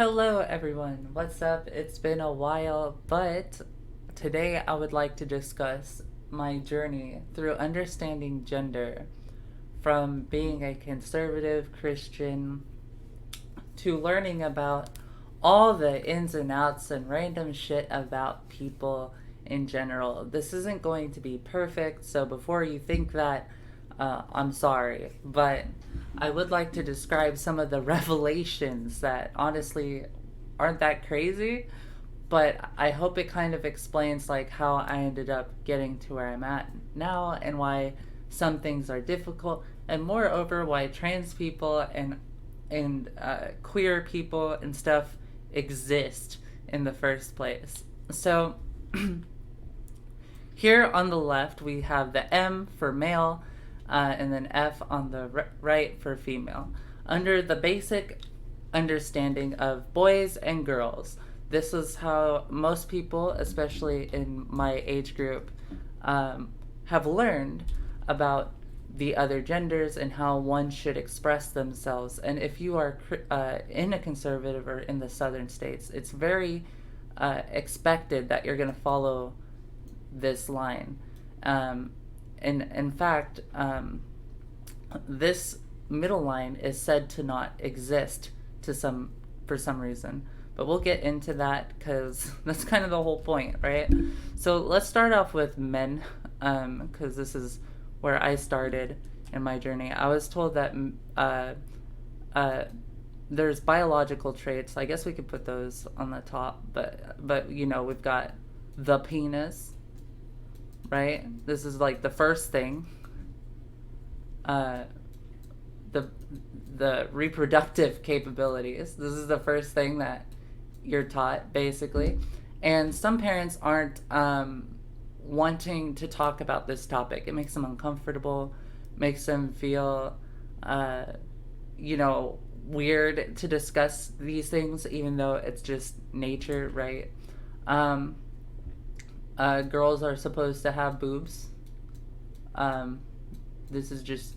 Hello, everyone. What's up? It's been a while, but today I would like to discuss my journey through understanding gender from being a conservative Christian to learning about all the ins and outs and random shit about people in general. This isn't going to be perfect, so before you think that, I'm sorry, but I would like to describe some of the revelations that honestly aren't that crazy, but I hope it kind of explains like how I ended up getting to where I'm at now and why some things are difficult, and moreover why trans people and queer people and stuff exist in the first place. So here on the left we have the M for male, and then F on the right for female. Under the basic understanding of boys and girls, this is how most people, especially in my age group, have learned about the other genders and how one should express themselves. And if you are in a conservative or in the southern states, it's very expected that you're going to follow this line. Um, and in fact, this middle line is said to not exist to some for some reason. But we'll get into that because that's kind of the whole point, right? So let's start off with men, because this is where I started in my journey. I was told that uh, there's biological traits. I guess we could put those on the top, but we've got the penis, right? This is like the first thing. Uh, the the reproductive capabilities. This is the first thing that you're taught, basically. And some parents aren't wanting to talk about this topic. It makes them uncomfortable, makes them feel, uh, weird to discuss these things, even though it's just nature, right? Um, Girls are supposed to have boobs. Um, this is just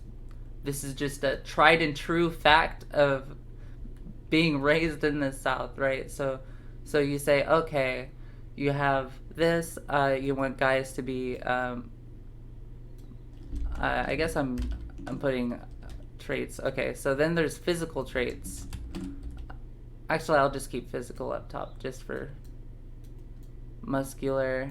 a tried and true fact of being raised in the South, right? So you say, okay, you have this. You want guys to be. I guess I'm putting traits. Okay, so then there's physical traits. Actually, I'll just keep physical up top, just for muscular.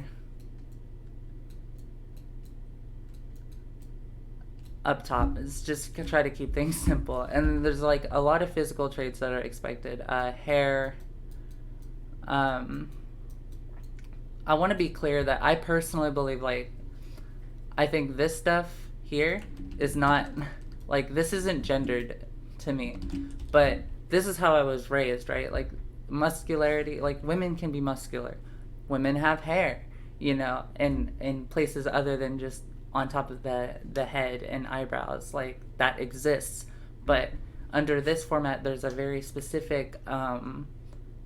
Up top. It's just to try to keep things simple. And there's like a lot of physical traits that are expected. Hair. Um, I want to be clear that I personally believe, like, I think this stuff here is not, like, this isn't gendered to me. But this is how I was raised, right? Like, muscularity, like, women can be muscular. Women have hair, in places other than just on top of the head and eyebrows, like that exists. But under this format there's a very specific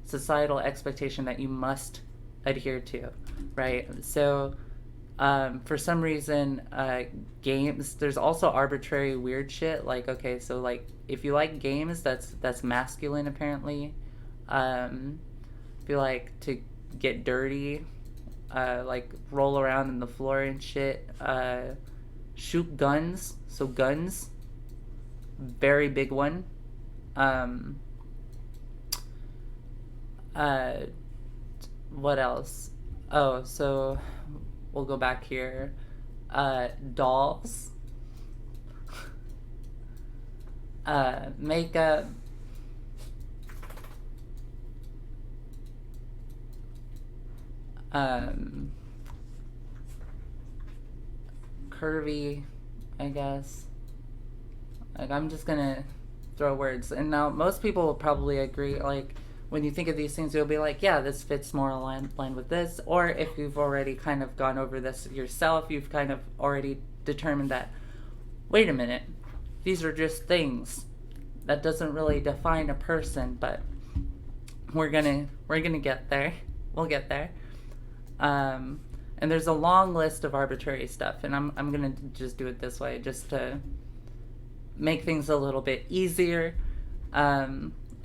societal expectation that you must adhere to, right? So for some reason, games, there's also arbitrary weird shit, like, okay, so like if you like games, that's masculine apparently. If you like to get dirty, like roll around in the floor and shit. Shoot guns. So guns, very big one. Um, uh, what else? Oh, so we'll go back here. Dolls, makeup, um, curvy, I guess. Like, I'm just gonna throw words. And now, most people will probably agree, like, when you think of these things, you'll be like, yeah, this fits more aligned with this. Or if you've already kind of gone over this yourself, you've kind of already determined that, wait a minute, these are just things. That doesn't really define a person, but we're gonna get there. We'll get there. Um, and there's a long list of arbitrary stuff, and I'm gonna just do it this way, just to make things a little bit easier.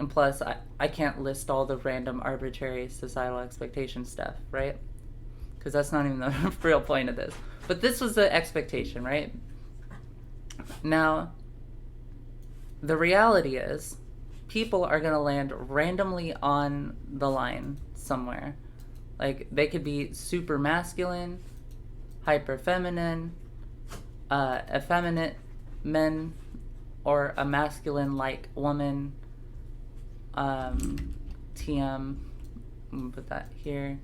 And plus, I can't list all the random arbitrary societal expectation stuff, right? Because that's not even the real point of this. But this was the expectation, right? Now, the reality is, people are going to land randomly on the line somewhere. Like, they could be super masculine, hyper feminine, effeminate men, or a masculine like woman. TM, I'm gonna put that here.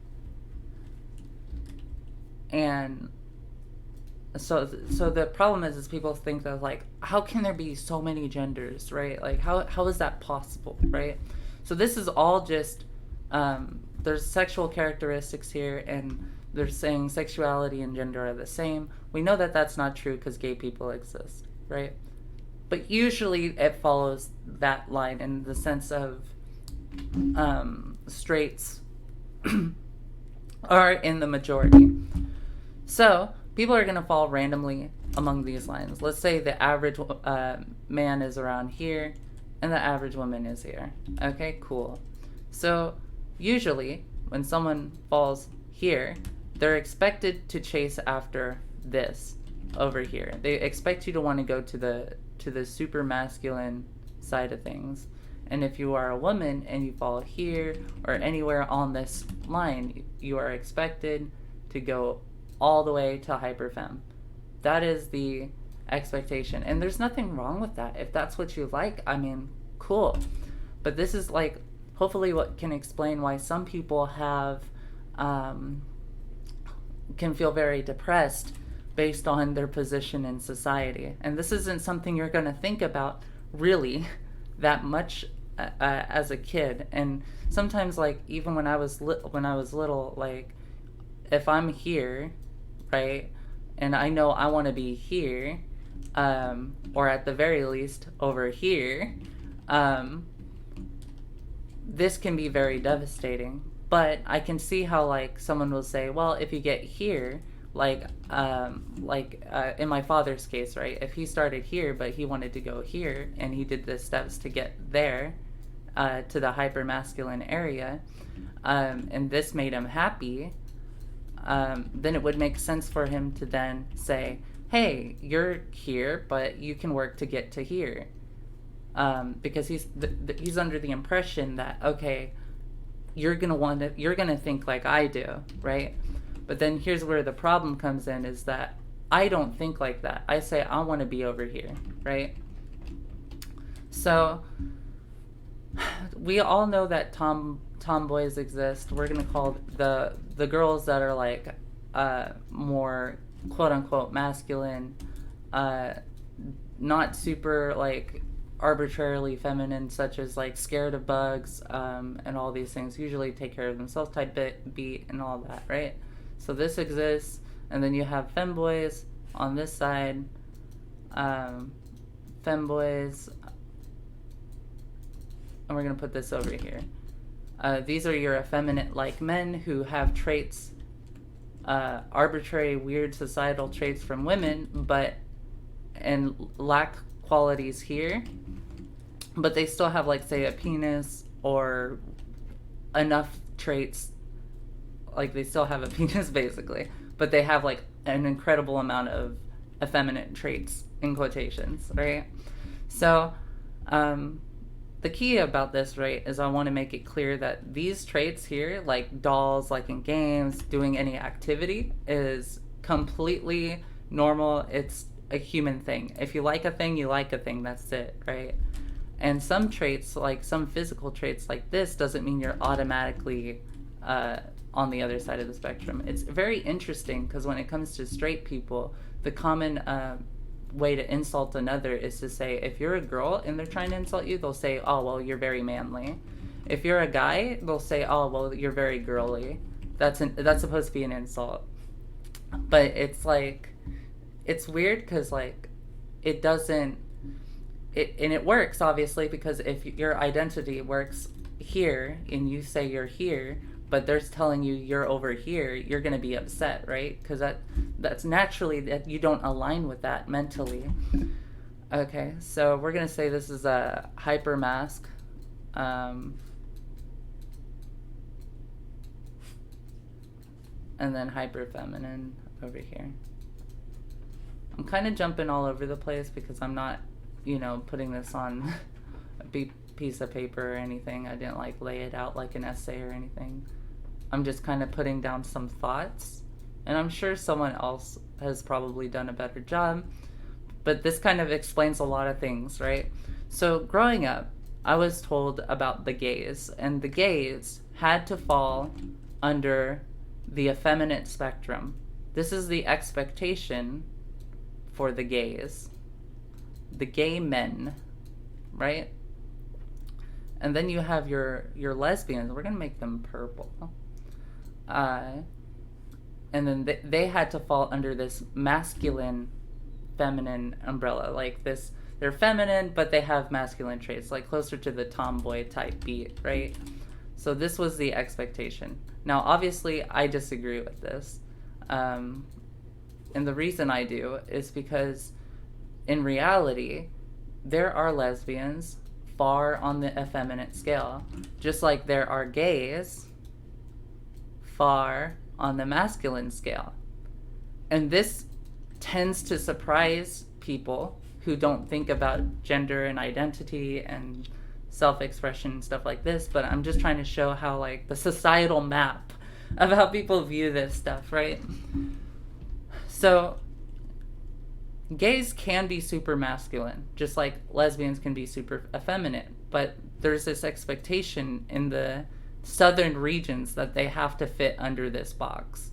And so the problem is people think that, like, how can there be so many genders, right? Like, how is that possible, right? So this is all just there's sexual characteristics here, and they're saying sexuality and gender are the same. We know that that's not true because gay people exist, right? But usually it follows that line in the sense of straights are in the majority. So people are going to fall randomly among these lines. Let's say the average man is around here and the average woman is here. Okay, cool. So usually when someone falls here, they're expected to chase after this over here. They expect you to want to go to the super masculine side of things. And if you are a woman and you fall here or anywhere on this line, you are expected to go all the way to hyperfem. That is the expectation. And there's nothing wrong with that. If that's what you like, I mean, cool. But this is like hopefully what can explain why some people have can feel very depressed based on their position in society. And this isn't something you're going to think about really that much as a kid. And sometimes, like, even when I was little, like, if I'm here, right, and I know I want to be here, or at the very least over here, this can be very devastating. But I can see how, like, someone will say, well, if you get here, like in my father's case, right, if he started here but he wanted to go here and he did the steps to get there, to the hyper masculine area, and this made him happy, then it would make sense for him to then say, hey, you're here but you can work to get to here, because he's under the impression that, okay, you're gonna think like I do, right? But then here's where the problem comes in, is that I don't think like that. I say I want to be over here, right? So we all know that tomboys exist. We're gonna call the girls that are like more quote unquote masculine, not super like arbitrarily feminine, such as like scared of bugs, and all these things, usually take care of themselves type beat and all that, right? So this exists, and then you have femboys on this side, femboys, and we're gonna put this over here. These are your effeminate like men who have traits, arbitrary weird societal traits from women, and lack qualities here, but they still have, like, say, a penis or enough traits, like they still have a penis basically, but they have like an incredible amount of effeminate traits in quotations, right? So the key about this, right, is I want to make it clear that these traits here, like dolls, like in games, doing any activity, is completely normal. It's a human thing. If you like a thing, you like a thing. That's it, right? And some traits, like some physical traits like this, doesn't mean you're automatically on the other side of the spectrum. It's very interesting because when it comes to straight people, the common way to insult another is to say, if you're a girl and they're trying to insult you, they'll say, oh, well, you're very manly. If you're a guy, they'll say, oh, well, you're very girly. That's supposed to be an insult. But it's like, it's weird because, like, it doesn't, and it works, obviously, because if your identity works here and you say you're here, but they're telling you you're over here, you're going to be upset, right? Because that's naturally that you don't align with that mentally. Okay, so we're going to say this is a hyper mask Um, and then hyper feminine over here. I'm kind of jumping all over the place because I'm not, putting this on a big piece of paper or anything. I didn't like lay it out like an essay or anything. I'm just kind of putting down some thoughts, and I'm sure someone else has probably done a better job, but this kind of explains a lot of things, right? So growing up, I was told about the gays, and the gays had to fall under the effeminate spectrum. This is the expectation for the gays, the gay men, right? And then you have your lesbians. We're gonna make them purple. And then they had to fall under this masculine, feminine umbrella. Like this, they're feminine, but they have masculine traits, like closer to the tomboy type beat, right? So this was the expectation. Now, obviously, I disagree with this. And the reason I do is because in reality, there are lesbians far on the effeminate scale, just like there are gays far on the masculine scale. And this tends to surprise people who don't think about gender and identity and self-expression and stuff like this, but I'm just trying to show how, like, the societal map of how people view this stuff, right? So gays can be super masculine, just like lesbians can be super effeminate, but there's this expectation in the southern regions that they have to fit under this box,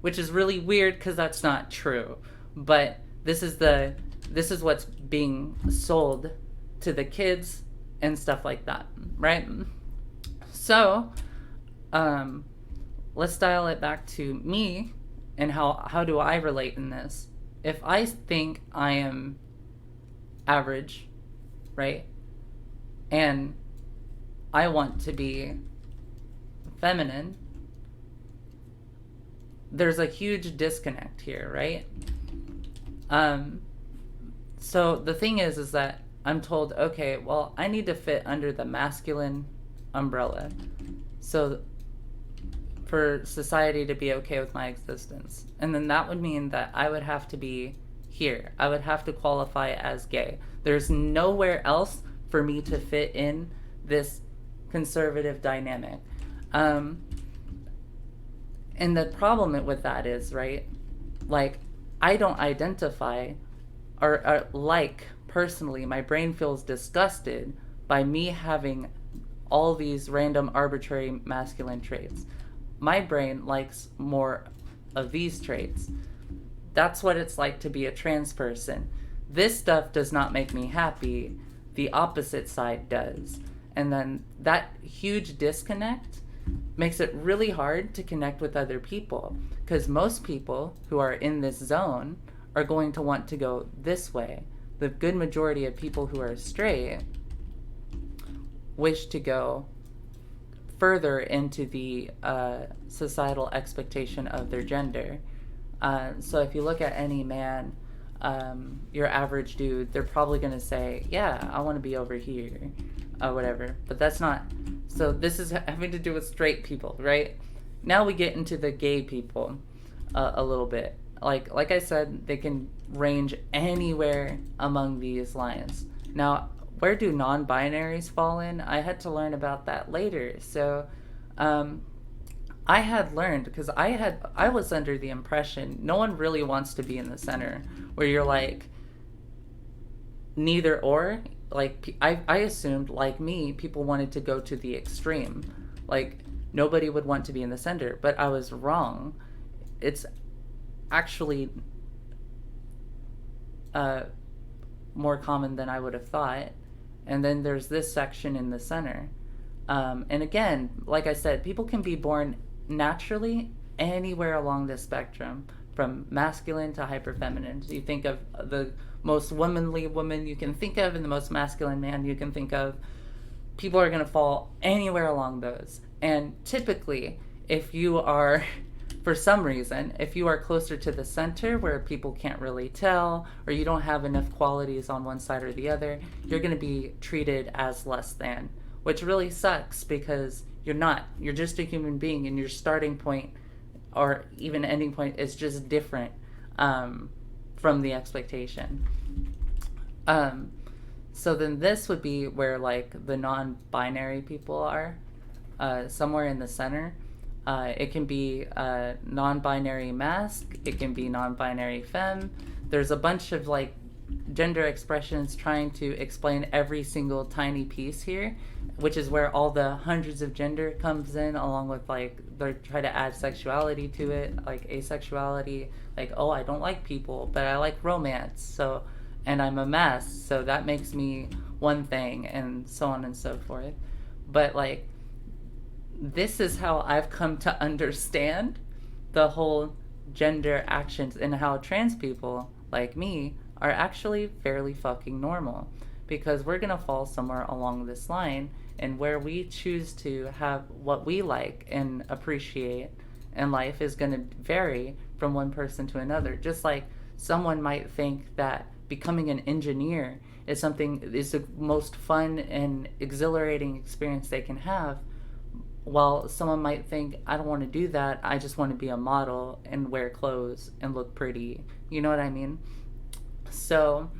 which is really weird because that's not true, but this is what's being sold to the kids and stuff like that, right? So let's dial it back to me and how do I relate in this. If I think I am average, right, and I want to be feminine, there's a huge disconnect here, right? So the thing is that I'm told, okay, well, I need to fit under the masculine umbrella, so for society to be okay with my existence. And then that would mean that I would have to be here. I would have to qualify as gay. There's nowhere else for me to fit in this conservative dynamic. And the problem with that is, right, like, I don't identify or like, personally, my brain feels disgusted by me having all these random arbitrary masculine traits. My brain likes more of these traits. That's what it's like to be a trans person. This stuff does not make me happy. The opposite side does. And then that huge disconnect makes it really hard to connect with other people, because most people who are in this zone are going to want to go this way. The good majority of people who are straight wish to go further into the societal expectation of their gender. So if you look at any man, your average dude, they're probably going to say, yeah, I want to be over here, or whatever. But that's not. So this is having to do with straight people, right? Now we get into the gay people a little bit. Like I said, they can range anywhere among these lines. Now, where do non-binaries fall in? I had to learn about that later. So I had learned, because I was under the impression no one really wants to be in the center, where you're like neither or. Like, I assumed, like me, people wanted to go to the extreme. Like, nobody would want to be in the center, but I was wrong. It's actually more common than I would have thought. And then there's this section in the center. And again, like I said, people can be born naturally anywhere along this spectrum, from masculine to hyperfeminine. So you think of the most womanly woman you can think of and the most masculine man you can think of. People are going to fall anywhere along those. And typically, if you are for some reason, if you are closer to the center where people can't really tell, or you don't have enough qualities on one side or the other, you're going to be treated as less than, which really sucks because you're not. You're just a human being, and your starting point or even ending point is just different from the expectation. So then this would be where like the non-binary people are, somewhere in the center. It can be non-binary masc, it can be non-binary femme. There's a bunch of like gender expressions trying to explain every single tiny piece here, which is where all the hundreds of gender comes in, along with like they try to add sexuality to it, like asexuality, like, oh, I don't like people but I like romance, so, and I'm a mess, so that makes me one thing, and so on and so forth. But like, this is how I've come to understand the whole gender actions, and how trans people like me are actually fairly fucking normal, because we're gonna fall somewhere along this line, and where we choose to have what we like and appreciate in life is gonna vary from one person to another. Just like someone might think that becoming an engineer is the most fun and exhilarating experience they can have, while someone might think, I don't want to do that, I just want to be a model and wear clothes and look pretty. You know what I mean? So,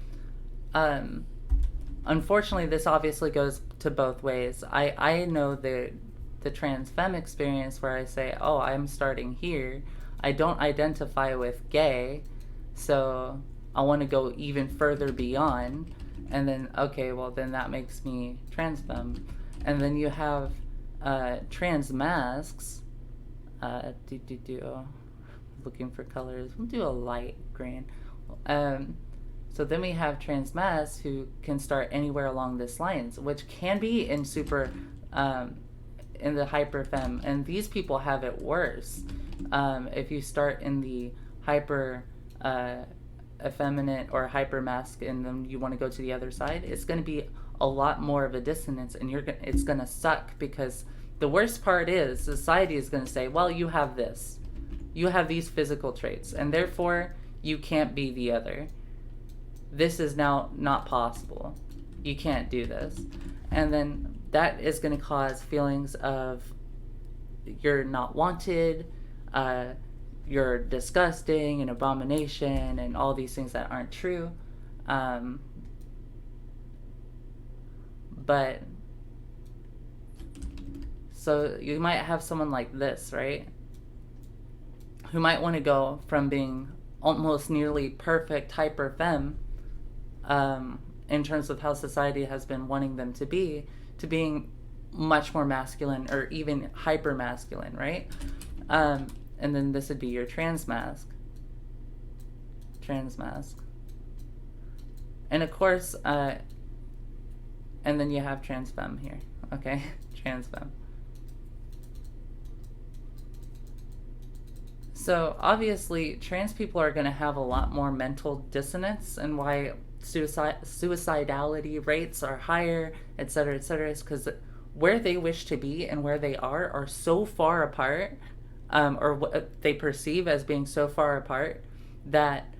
unfortunately, this obviously goes to both ways. I know the trans femme experience where I say, oh, I'm starting here. I don't identify with gay, so I want to go even further beyond. And then, okay, well, then that makes me trans femme. And then you have trans masks. Looking for colors. We'll do a light green. So then we have trans masks who can start anywhere along this lines, which can be in super, in the hyper femme, and these people have it worse. If you start in the hyper effeminate or hyper masc, and then you want to go to the other side, it's going to be a lot more of a dissonance, and it's going to suck, because the worst part is society is going to say, well, you have this, you have these physical traits, and therefore you can't be the other. This is now not possible. You can't do this. And then that is going to cause feelings of you're not wanted, you're disgusting, an abomination, and all these things that aren't true. But so you might have someone like this, right? Who might want to go from being almost nearly perfect hyper femme, in terms of how society has been wanting them to being much more masculine, or even hyper masculine, right? And then this would be your trans masc. And of course, and then you have trans femme here, okay? Trans femme. So obviously, trans people are going to have a lot more mental dissonance, and why suicidality rates are higher, etc., is because where they wish to be and where they are so far apart, or what they perceive as being so far apart, that,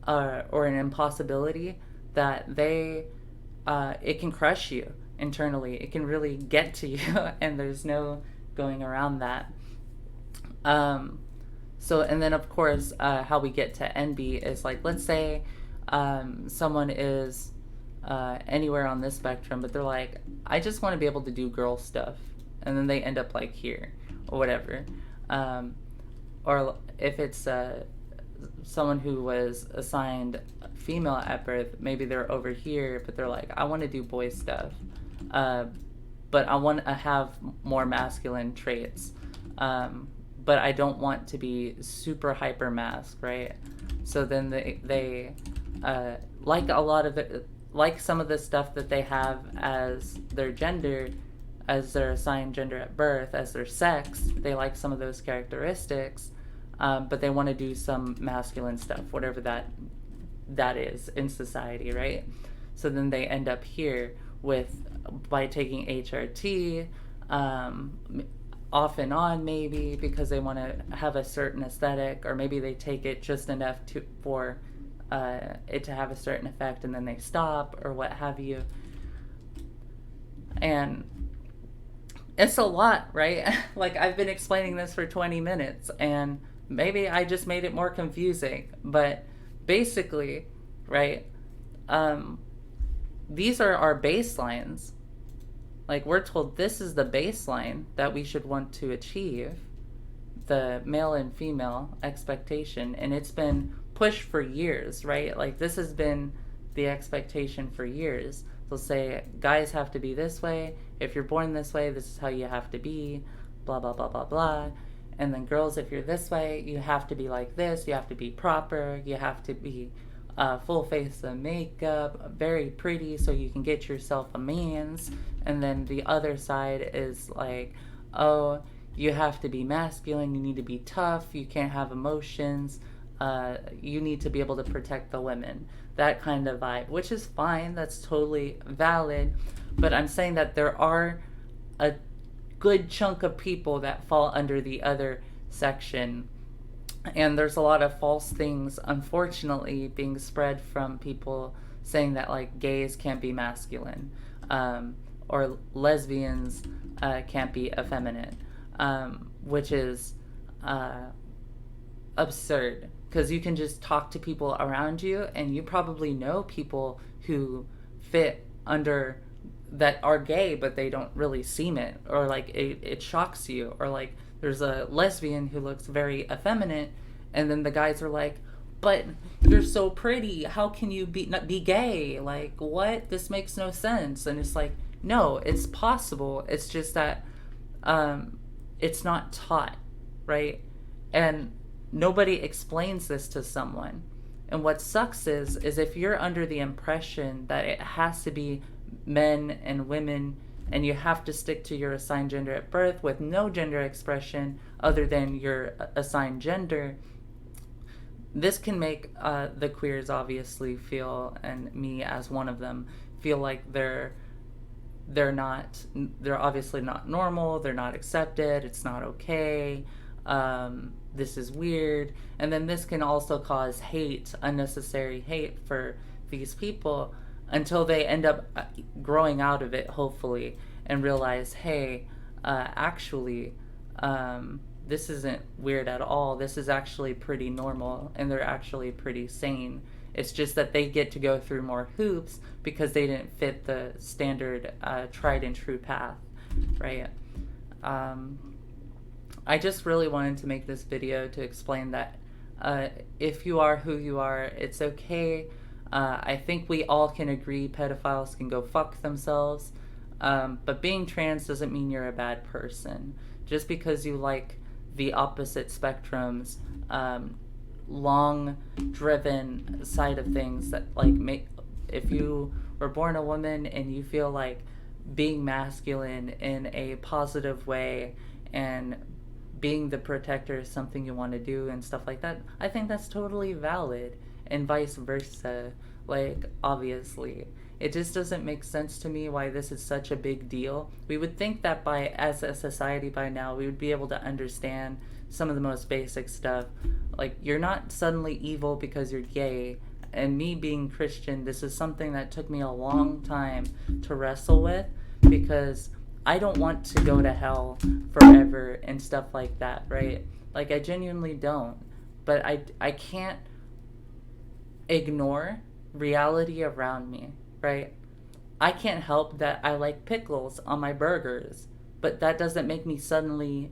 or an impossibility, that they, it can crush you internally. It can really get to you, and there's no going around that. So, and then of course, how we get to NB is like, let's say someone is anywhere on this spectrum, but they're like, I just want to be able to do girl stuff, and then they end up like here or whatever. Or if it's someone who was assigned female at birth, maybe they're over here, but they're like, I want to do boy stuff, but I want to have more masculine traits, but I don't want to be super hyper masc, right? So then they like a lot of it, like some of the stuff that they have as their gender, as their assigned gender at birth, as their sex, they like some of those characteristics, but they want to do some masculine stuff, whatever that is in society, right? So then they end up here by taking HRT, off and on, maybe because they want to have a certain aesthetic, or maybe they take it just enough for it to have a certain effect and then they stop, or what have you. And it's a lot, right? Like, I've been explaining this for 20 minutes and maybe I just made it more confusing, but basically, right, these are our baselines. Like, we're told this is the baseline that we should want to achieve, the male and female expectation, and it's been pushed for years, right? Like, this has been the expectation for years. They'll say guys have to be this way, if you're born this way, this is how you have to be, blah blah blah blah blah. And then girls, if you're this way, you have to be like this, you have to be proper, you have to be full face of makeup, very pretty so you can get yourself a man's. And then the other side is like, oh, you have to be masculine, you need to be tough, you can't have emotions, you need to be able to protect the women. That kind of vibe, which is fine, that's totally valid. But I'm saying that there are a good chunk of people that fall under the other section. And there's a lot of false things, unfortunately, being spread from people saying that, like, gays can't be masculine, or lesbians can't be effeminate, which is absurd. Because you can just talk to people around you, and you probably know people who fit under that are gay, but they don't really seem it, or like it shocks you, or like there's a lesbian who looks very effeminate, and then the guys are like, but you're so pretty, how can you not be gay? Like, what? This makes no sense. And it's like, no, it's possible, it's just that it's not taught, right? And nobody explains this to someone. And what sucks is if you're under the impression that it has to be men and women, and you have to stick to your assigned gender at birth with no gender expression other than your assigned gender, this can make the queers obviously feel, and me as one of them, feel like they're obviously not normal, they're not accepted, it's not okay, this is weird. And then this can also cause hate, unnecessary hate for these people, until they end up growing out of it, hopefully, and realize, hey, actually, this isn't weird at all, this is actually pretty normal, and they're actually pretty sane. It's just that they get to go through more hoops because they didn't fit the standard tried and true path, right? I just really wanted to make this video to explain that if you are who you are, it's okay. I think we all can agree pedophiles can go fuck themselves, but being trans doesn't mean you're a bad person. Just because you like the opposite spectrum's long-driven side of things, that like if you were born a woman and you feel like being masculine in a positive way and being the protector is something you want to do and stuff like that, I think that's totally valid, and vice versa. Like, obviously, it just doesn't make sense to me why this is such a big deal. We would think that as a society by now, we would be able to understand some of the most basic stuff. Like, you're not suddenly evil because you're gay. And me being Christian, this is something that took me a long time to wrestle with, because I don't want to go to hell forever and stuff like that, right? Like, I genuinely don't. But I can't ignore reality around me, right? I can't help that I like pickles on my burgers, but that doesn't make me suddenly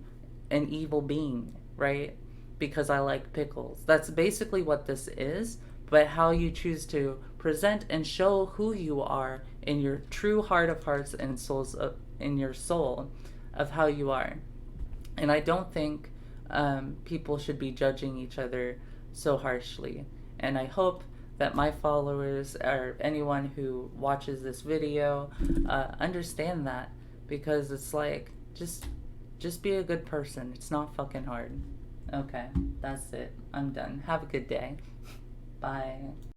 an evil being, right? Because I like pickles. That's basically what this is, but how you choose to present and show who you are in your true heart of hearts and souls, in your soul, of how you are. And I don't think people should be judging each other so harshly. And I hope that my followers, or anyone who watches this video, understand that, because it's like, just be a good person. It's not fucking hard. Okay, that's it. I'm done. Have a good day. Bye.